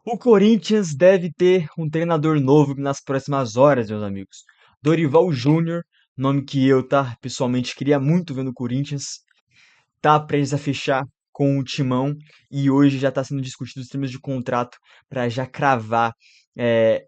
O Corinthians deve ter um treinador novo nas próximas horas, meus amigos. Dorival Júnior, nome que eu, tá, pessoalmente queria muito ver no Corinthians, tá prestes a fechar com o Timão e hoje já está sendo discutido os termos de contrato para já cravar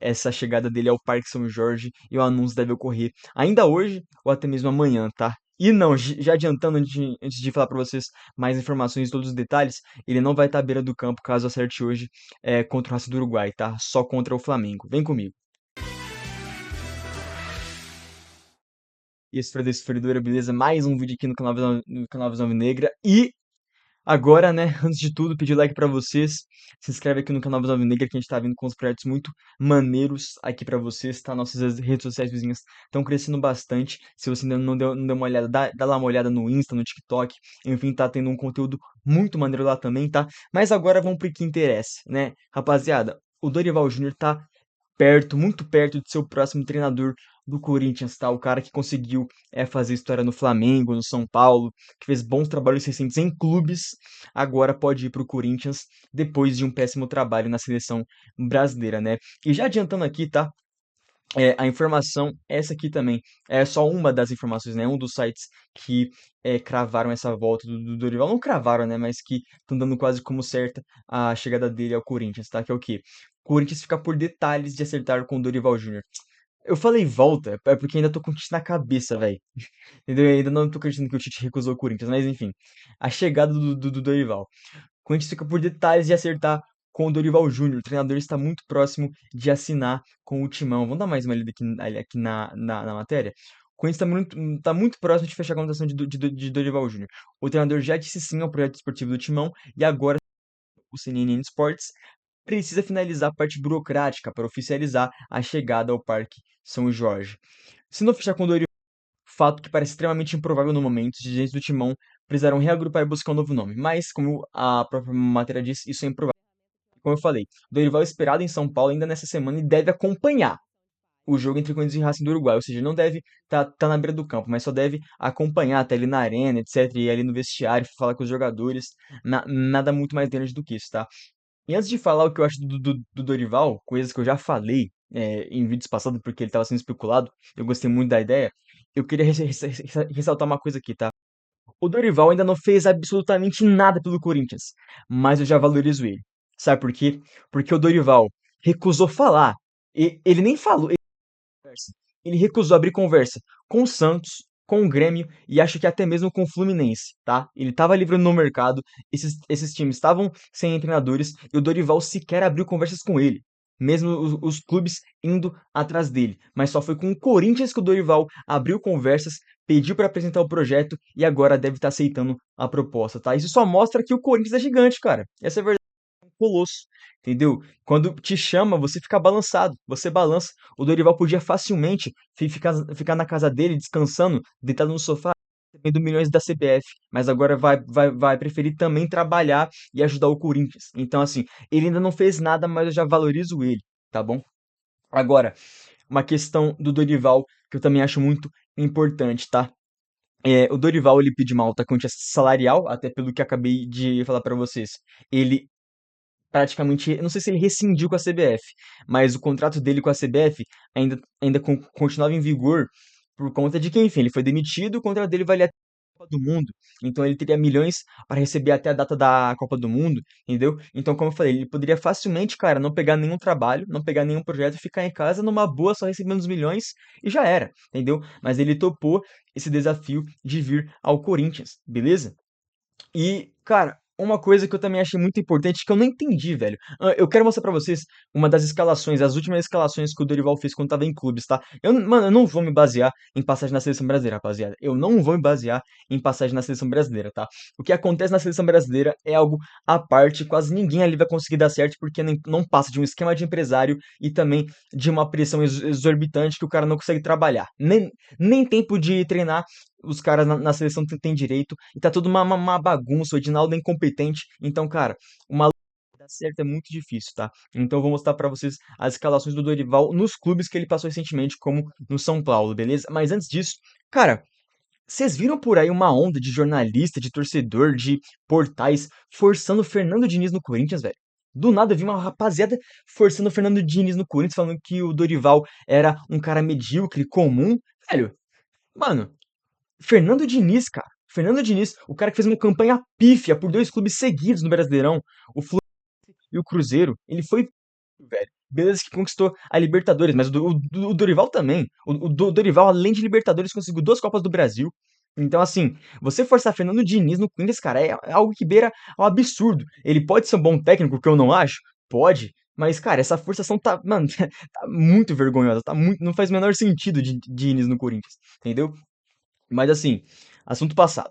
essa chegada dele ao Parque São Jorge e o anúncio deve ocorrer ainda hoje ou até mesmo amanhã, tá? E não, já adiantando antes de falar para vocês mais informações e todos os detalhes, ele não vai estar à beira do campo caso acerte hoje contra o Racing do Uruguai, tá? Só contra o Flamengo. Vem comigo. E esse foi desse Feridora, beleza? Mais um vídeo aqui no canal Visão Negra. E agora, né, antes de tudo, pedir like pra vocês. Se inscreve aqui no canal Visão Negra que a gente tá vindo com uns projetos muito maneiros aqui pra vocês, tá? Nossas redes sociais vizinhas estão crescendo bastante. Se você ainda não deu uma olhada, dá lá uma olhada no Insta, no TikTok. Enfim, tá tendo um conteúdo muito maneiro lá também, tá? Mas agora vamos pro que interessa, né? Rapaziada, o Dorival Júnior tá perto, muito perto de ser o próximo treinador do Corinthians, tá? O cara que conseguiu fazer história no Flamengo, no São Paulo, que fez bons trabalhos recentes em clubes, agora pode ir para o Corinthians depois de um péssimo trabalho na seleção brasileira, né? E já adiantando aqui, tá? A informação, essa aqui também, é só uma das informações, né? Um dos sites que cravaram essa volta do Dorival, não cravaram, né? Mas que estão dando quase como certa a chegada dele ao Corinthians, tá? Que é o quê? Corinthians fica por detalhes de acertar com o Dorival Júnior. Eu falei volta, é porque ainda tô com o Tite na cabeça, velho. Entendeu? Eu ainda não tô acreditando que o Tite recusou o Corinthians, mas enfim. A chegada do Dorival. O Corinthians fica por detalhes de acertar com o Dorival Júnior. O treinador está muito próximo de assinar com o Timão. Vamos dar mais uma lida aqui na matéria? O Corinthians tá muito próximo de fechar a contratação de Dorival Júnior. O treinador já disse sim ao projeto esportivo do Timão e agora o CNN Sports precisa finalizar a parte burocrática para oficializar a chegada ao Parque São Jorge. Se não fechar com o Dorival, fato que parece extremamente improvável no momento, os dirigentes do Timão precisarão reagrupar e buscar um novo nome. Mas, como a própria matéria diz, isso é improvável. Como eu falei, Dorival é esperado em São Paulo ainda nessa semana e deve acompanhar o jogo entre Corinthians e Racing do Uruguai, ou seja, não deve tá na beira do campo, mas só deve acompanhar, tá ali na arena, etc, e ir ali no vestiário, falar com os jogadores, nada muito mais grande do que isso, tá? E antes de falar o que eu acho do Dorival, coisas que eu já falei em vídeos passados, porque ele estava sendo especulado, eu gostei muito da ideia, eu queria ressaltar uma coisa aqui, tá? O Dorival ainda não fez absolutamente nada pelo Corinthians, mas eu já valorizo ele. Sabe por quê? Porque o Dorival recusou falar. Ele nem falou, conversa. Ele recusou abrir conversa com o Santos, com o Grêmio e acho que até mesmo com o Fluminense, tá? Ele estava livre no mercado, esses times estavam sem treinadores e o Dorival sequer abriu conversas com ele. Mesmo os clubes indo atrás dele. Mas só foi com o Corinthians que o Dorival abriu conversas, pediu para apresentar o projeto e agora deve estar aceitando a proposta, tá? Isso só mostra que o Corinthians é gigante, cara. Essa é a verdade, colosso, entendeu? Quando te chama, você fica balançado, você balança. O Dorival podia facilmente ficar na casa dele, descansando, deitado no sofá, recebendo milhões da CBF, mas agora vai preferir também trabalhar e ajudar o Corinthians. Então, assim, ele ainda não fez nada, mas eu já valorizo ele, tá bom? Agora, uma questão do Dorival que eu também acho muito importante, tá? O Dorival ele pediu uma alta quantia salarial, até pelo que acabei de falar pra vocês. Ele praticamente, eu não sei se ele rescindiu com a CBF, mas o contrato dele com a CBF ainda continuava em vigor por conta de que, enfim, ele foi demitido, o contrato dele valia até a Copa do Mundo, então ele teria milhões para receber até a data da Copa do Mundo, entendeu? Então, como eu falei, ele poderia facilmente, cara, não pegar nenhum trabalho, não pegar nenhum projeto, ficar em casa numa boa, só recebendo os milhões e já era, entendeu? Mas ele topou esse desafio de vir ao Corinthians, beleza? E, cara, uma coisa que eu também achei muito importante, que eu não entendi, velho. Eu quero mostrar pra vocês uma das escalações, as últimas escalações que o Dorival fez quando tava em clubes, tá? Mano, eu não vou me basear em passagem na seleção brasileira, rapaziada. Eu não vou me basear em passagem na seleção brasileira, tá? O que acontece na seleção brasileira é algo à parte, quase ninguém ali vai conseguir dar certo, porque não passa de um esquema de empresário e também de uma pressão exorbitante que o cara não consegue trabalhar. Nem tempo de treinar os caras na seleção têm direito, e tá tudo uma bagunça, o Edinaldo é incompetente, então, cara, uma dar certo é muito difícil, tá? Então eu vou mostrar pra vocês as escalações do Dorival nos clubes que ele passou recentemente, como no São Paulo, beleza? Mas antes disso, cara, vocês viram por aí uma onda de jornalista, de torcedor, de portais, forçando o Fernando Diniz no Corinthians, velho? Do nada eu vi uma rapaziada forçando o Fernando Diniz no Corinthians, falando que o Dorival era um cara medíocre, comum. Velho, mano, Fernando Diniz, cara. Fernando Diniz, o cara que fez uma campanha pífia por dois clubes seguidos no Brasileirão, o Fluminense e o Cruzeiro. Ele foi, velho. Beleza que conquistou a Libertadores, mas o Dorival também. O Dorival, além de Libertadores, conseguiu duas Copas do Brasil. Então, assim, você forçar Fernando Diniz no Corinthians, cara, é algo que beira ao absurdo. Ele pode ser um bom técnico, que eu não acho? Pode. Mas, cara, essa forçação tá, mano, tá muito vergonhosa. Tá muito, não faz o menor sentido de Diniz no Corinthians, entendeu? Mas, assim, assunto passado.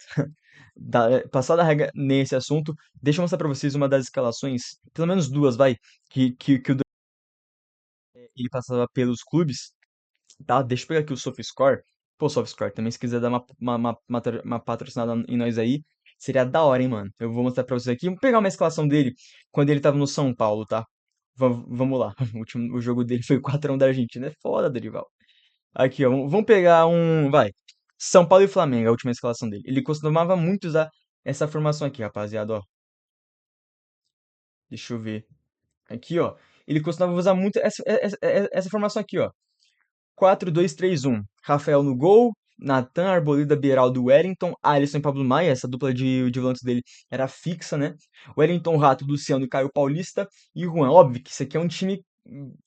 Passada a regra nesse assunto, deixa eu mostrar pra vocês uma das escalações, pelo menos duas, vai, que o ele passava pelos clubes, tá? Deixa eu pegar aqui o SofaScore. Pô, SofaScore, também se quiser dar uma patrocinada em nós aí, seria da hora, hein, mano. Eu vou mostrar pra vocês aqui. Vou pegar uma escalação dele quando ele tava no São Paulo, tá? Vamos lá. O jogo dele foi 4x1 da Argentina. É foda, Dorival. Aqui, ó. Vamos pegar um. Vai. São Paulo e Flamengo, a última escalação dele. Ele costumava muito usar essa formação aqui, rapaziada, ó. Deixa eu ver. Aqui, ó. Ele costumava usar muito essa formação aqui, ó. 4-2-3-1. Rafael no gol, Natan, Arboleda, Beraldo, Wellington, Alisson e Pablo Maia. Essa dupla de volantes dele era fixa, né? Wellington, Rato, Luciano e Caio Paulista. E o Juan. Óbvio que isso aqui é um time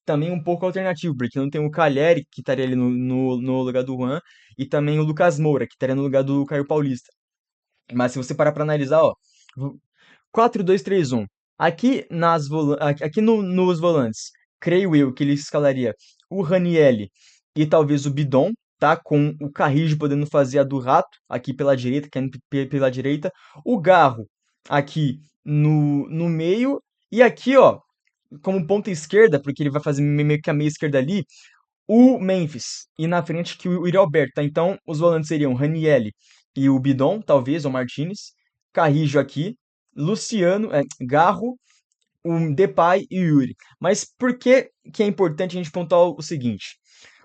também um pouco alternativo, porque não tem o Caleri, que estaria ali no lugar do Juan, e também o Lucas Moura, que estaria no lugar do Caio Paulista. Mas se você parar pra analisar, ó, 4-2-3-1. Aqui nos volantes, creio eu que ele escalaria o Ranielli e talvez o Bidon, tá? Com o Carrijo podendo fazer a do Rato aqui pela direita, pela direita. O Garro aqui no meio. E aqui, ó, como ponta esquerda, porque ele vai fazer meio que a meia esquerda ali, o Memphis. E na frente que o Yuri Alberto, tá? Então, os volantes seriam Ranielli e o Bidon, talvez, ou Martinez. Carrijo aqui. Luciano, Garro, o Depay e o Yuri. Mas por que que é importante a gente pontuar o seguinte?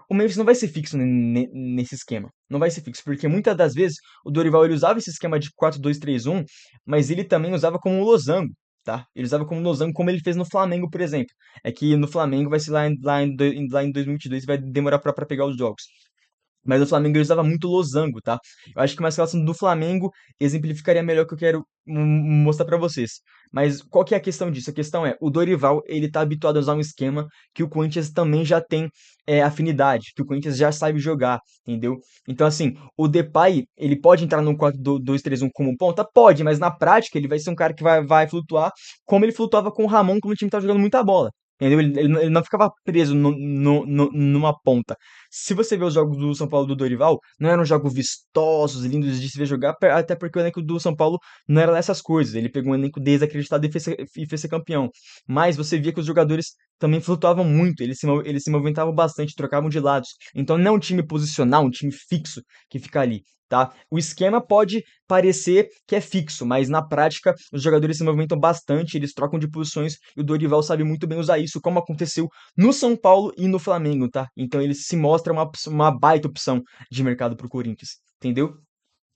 O Memphis não vai ser fixo nesse esquema. Não vai ser fixo, porque muitas das vezes o Dorival ele usava esse esquema de 4-2-3-1, mas ele também usava como um losango, tá? Ele usava como losango, como ele fez no Flamengo, por exemplo. É que no Flamengo vai ser lá em 2022 vai demorar pra pegar os jogos. Mas o Flamengo ele usava muito losango, tá? Eu acho que uma escalação do Flamengo exemplificaria melhor o que eu quero mostrar pra vocês. Mas qual que é a questão disso? A questão é, o Dorival, ele tá habituado a usar um esquema que o Corinthians também já tem afinidade, que o Corinthians já sabe jogar, entendeu? Então, assim, o Depay, ele pode entrar no 4-2-3-1 como ponta? Pode, mas na prática ele vai ser um cara que vai flutuar como ele flutuava com o Ramon quando o time tava jogando muita bola. Entendeu? Ele não ficava preso numa ponta. Se você vê os jogos do São Paulo do Dorival, não eram jogos vistosos, lindos de se ver jogar, até porque o elenco do São Paulo não era lá essas coisas. Ele pegou um elenco desacreditado e fez ser campeão. Mas você via que os jogadores também flutuavam muito, eles se movimentavam bastante, trocavam de lados. Então não é um time posicional, um time fixo que fica ali. Tá? O esquema pode parecer que é fixo, mas na prática os jogadores se movimentam bastante, eles trocam de posições e o Dorival sabe muito bem usar isso, como aconteceu no São Paulo e no Flamengo, tá? Então ele se mostra uma baita opção de mercado pro Corinthians, entendeu?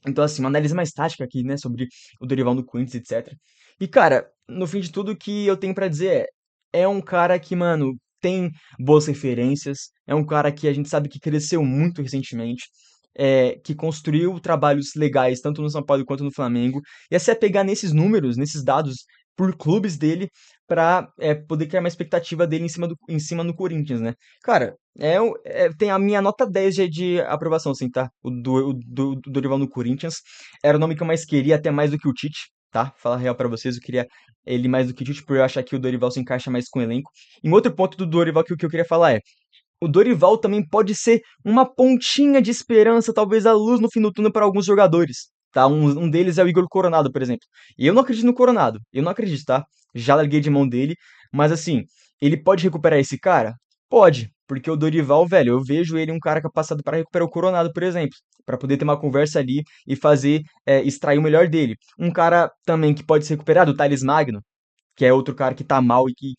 Então, assim, uma análise mais tática aqui, né, sobre o Dorival no Corinthians, etc. E, cara, no fim de tudo, o que eu tenho pra dizer é um cara que, mano, tem boas referências, é um cara que a gente sabe que cresceu muito recentemente, que construiu trabalhos legais tanto no São Paulo quanto no Flamengo, e é se apegar nesses números, nesses dados por clubes dele, pra poder criar uma expectativa dele em cima no Corinthians, né? Cara, tem a minha nota 10 de aprovação, assim, tá? O do Dorival no Corinthians. Era o nome que eu mais queria, até mais do que o Tite, tá? Falar a real pra vocês, eu queria ele mais do que o Tite, por eu achar que o Dorival se encaixa mais com o elenco. E um outro ponto do Dorival que eu queria falar o Dorival também pode ser uma pontinha de esperança, talvez a luz no fim do túnel para alguns jogadores. Tá? Um deles é o Igor Coronado, por exemplo. Eu não acredito no Coronado. Eu não acredito, tá? Já larguei de mão dele. Mas assim, ele pode recuperar esse cara? Pode. Porque o Dorival, velho, eu vejo ele um cara capacitado para recuperar o Coronado, por exemplo. Para poder ter uma conversa ali e fazer, extrair o melhor dele. Um cara também que pode ser recuperado, o Thales Magno que é outro cara que tá mal e que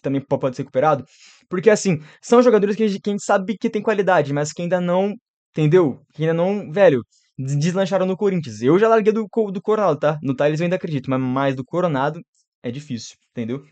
também pode ser recuperado. Porque, assim, são jogadores que a gente sabe que tem qualidade, mas que ainda não, entendeu? Que ainda não, velho, deslancharam no Corinthians. Eu já larguei do Coronado, tá? No Thales eu ainda acredito, mas mais do Coronado é difícil, entendeu?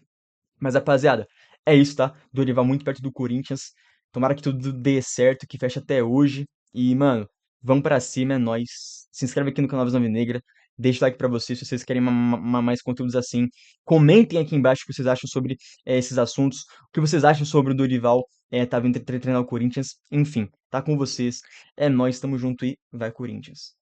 Mas, rapaziada, é isso, tá? Dorival muito perto do Corinthians. Tomara que tudo dê certo, que feche até hoje. E, mano, vamos pra cima, é nóis. Se inscreve aqui no canal Visão Negra. Deixa o like pra vocês, se vocês querem mais conteúdos assim. Comentem aqui embaixo o que vocês acham sobre esses assuntos. O que vocês acham sobre o Dorival tá vindo treinar o Corinthians. Enfim, tá com vocês. É nóis, tamo junto e vai Corinthians.